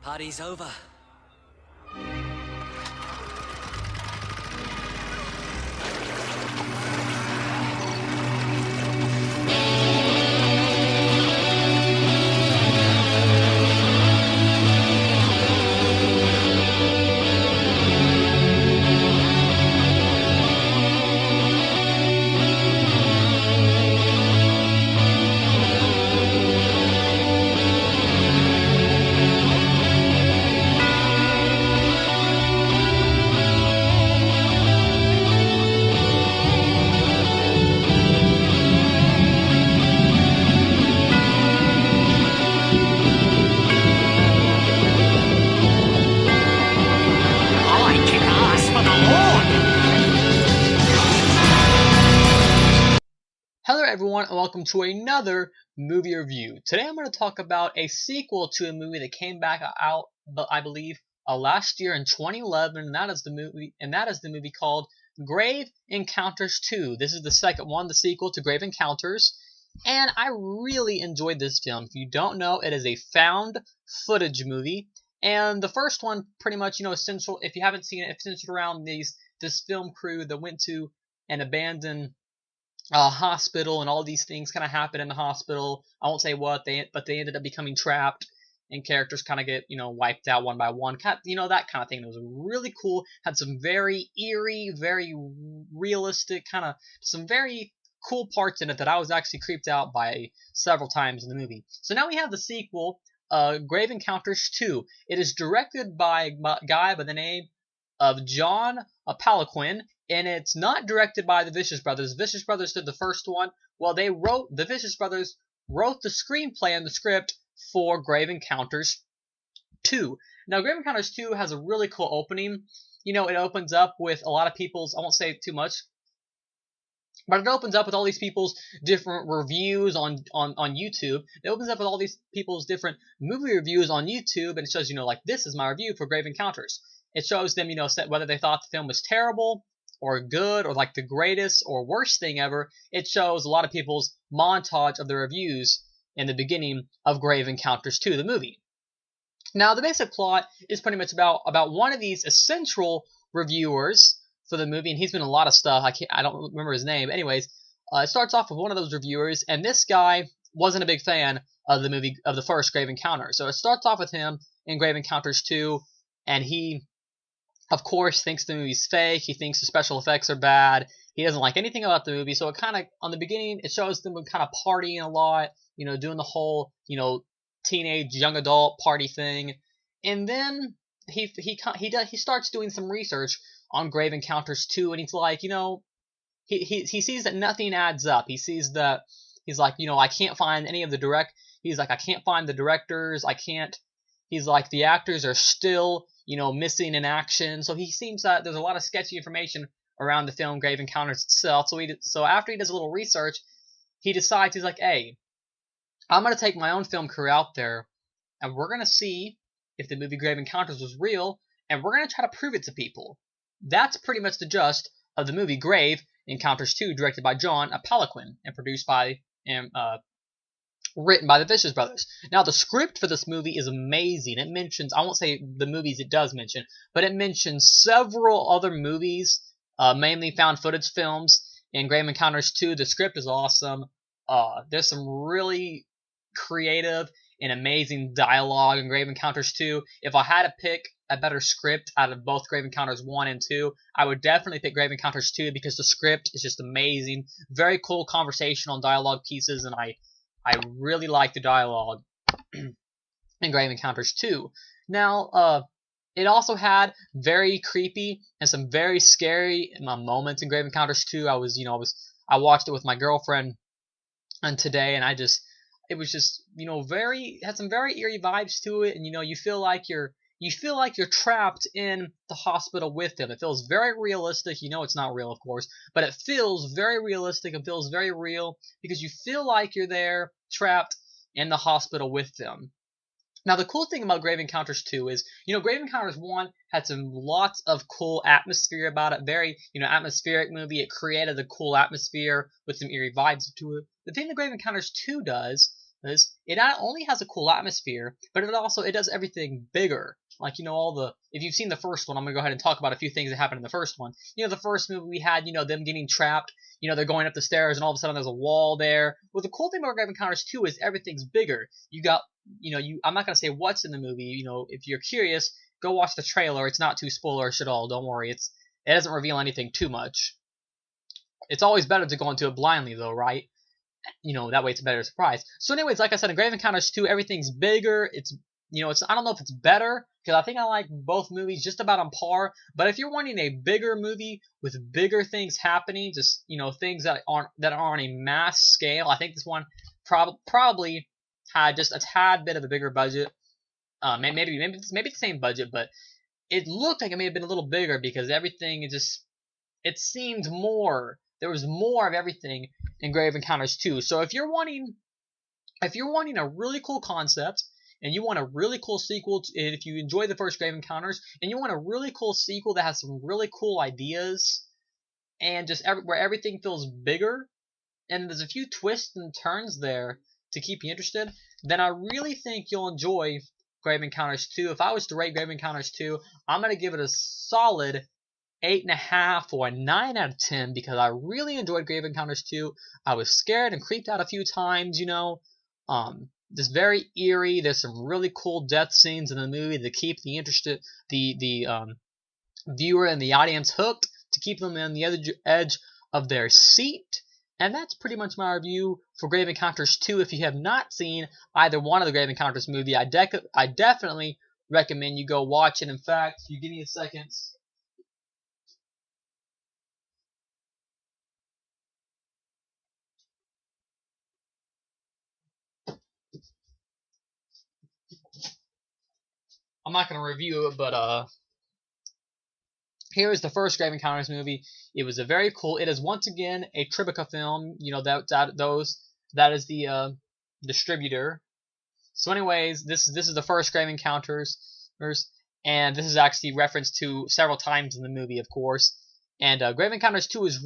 Party's over. I kick ass for the Lord! Hello everyone and welcome to another movie review. Today I'm going to talk about a sequel to a movie that came back out, I believe, last year in 2011, and that is the movie called Grave Encounters 2. This is the second one, the sequel to Grave Encounters, and I really enjoyed this film. If you don't know, it is a found footage movie, and the first one pretty much, essential. If you haven't seen it, it's centered around this film crew that went to an abandoned hospital, and all these things kind of happen in the hospital. I won't say what but they ended up becoming trapped, and characters kind of get wiped out one by one. That kind of thing. It was really cool. Had some very eerie, very realistic some very cool parts in it that I was actually creeped out by several times in the movie. So now we have the sequel, Grave Encounters 2. It is directed by a guy by the name of John Apalquin, and it's not directed by the Vicious Brothers. The Vicious Brothers did the first one. Well, the Vicious Brothers wrote the screenplay and the script for Grave Encounters 2. Now, Grave Encounters 2 has a really cool opening. It opens up with a lot of people's, I won't say too much, but it opens up with all these people's different reviews on YouTube. It opens up with all these people's different movie reviews on YouTube, and it shows, like, this is my review for Grave Encounters. It shows them, whether they thought the film was terrible or good or like the greatest or worst thing ever. It shows a lot of people's montage of the reviews in the beginning of Grave Encounters 2, the movie. Now, the basic plot is pretty much about one of these essential reviewers for the movie, and he's been in a lot of stuff. I don't remember his name. Anyways, it starts off with one of those reviewers, and this guy wasn't a big fan of the movie, of the first Grave Encounter. So it starts off with him in Grave Encounters 2, and he, of course, thinks the movie's fake. He thinks the special effects are bad. He doesn't like anything about the movie. So it kind of, on the beginning, it shows them kind of partying a lot, doing the whole, teenage young adult party thing. And then he starts doing some research on Grave Encounters 2, and he's like, he sees that nothing adds up. He sees that he's like, I can't find any of the he's like, I can't find the directors. He's like, the actors are still, missing in action. So he seems that there's a lot of sketchy information around the film Grave Encounters itself. So after he does a little research, he decides, he's like, hey, I'm going to take my own film crew out there, and we're going to see if the movie Grave Encounters was real, and we're going to try to prove it to people. That's pretty much the gist of the movie Grave Encounters 2, directed by John Apalquin and produced by written by the Vicious Brothers. Now, the script for this movie is amazing. It mentions, I won't say the movies it does mention, but it mentions several other movies, mainly found footage films. In Grave Encounters 2, the script is awesome. There's some really creative and amazing dialogue in Grave Encounters 2. If I had to pick a better script out of both Grave Encounters 1 and 2, I would definitely pick Grave Encounters 2 because the script is just amazing. Very cool conversational dialogue pieces, and I really like the dialogue in Grave Encounters 2. Now, it also had very creepy and some very scary moments in Grave Encounters 2. I watched it with my girlfriend and today, and it was just, had some very eerie vibes to it, and you feel like you're trapped in the hospital with them. It feels very realistic. It's not real, of course, but it feels very realistic and feels very real because you feel like you're there, trapped in the hospital with them. Now, the cool thing about Grave Encounters 2 is, Grave Encounters 1 had some lots of cool atmosphere about it. Very, atmospheric movie. It created a cool atmosphere with some eerie vibes to it. The thing that Grave Encounters 2 does It not only has a cool atmosphere, but it does everything bigger. Like, if you've seen the first one, I'm gonna go ahead and talk about a few things that happened in the first one. The first movie we had, them getting trapped. They're going up the stairs, and all of a sudden there's a wall there. Well, the cool thing about Grave Encounters 2 is everything's bigger. You got, I'm not gonna say what's in the movie. If you're curious, go watch the trailer. It's not too spoilerish at all. Don't worry. It doesn't reveal anything too much. It's always better to go into it blindly, though, right? That way it's a better surprise. So anyways, like I said, in Grave Encounters 2, everything's bigger. It's I don't know if it's better, because I think I like both movies just about on par. But if you're wanting a bigger movie with bigger things happening, just things that aren't on a mass scale, I think this one probably had just a tad bit of a bigger budget. Maybe the same budget, but it looked like it may have been a little bigger because everything it seemed more. There was more of everything in Grave Encounters 2. So if you're wanting a really cool concept, and you want a really cool sequel, if you enjoy the first Grave Encounters, and you want a really cool sequel that has some really cool ideas, and just where everything feels bigger, and there's a few twists and turns there to keep you interested, then I really think you'll enjoy Grave Encounters 2. If I was to rate Grave Encounters 2, I'm going to give it a solid 8.5 or a 9 out of 10 because I really enjoyed Grave Encounters 2. I was scared and creeped out a few times, It's very eerie. There's some really cool death scenes in the movie to keep the viewer and the audience hooked, to keep them on the edge of their seat. And that's pretty much my review for Grave Encounters 2. If you have not seen either one of the Grave Encounters movie, I definitely recommend you go watch it. In fact, you give me a second. I'm not going to review it, but here is the first Grave Encounters movie. It was a very cool. It is once again a Tribeca film. That is the distributor. So, anyways, this is the first Grave Encounters, and this is actually referenced to several times in the movie, of course. And Grave Encounters 2 is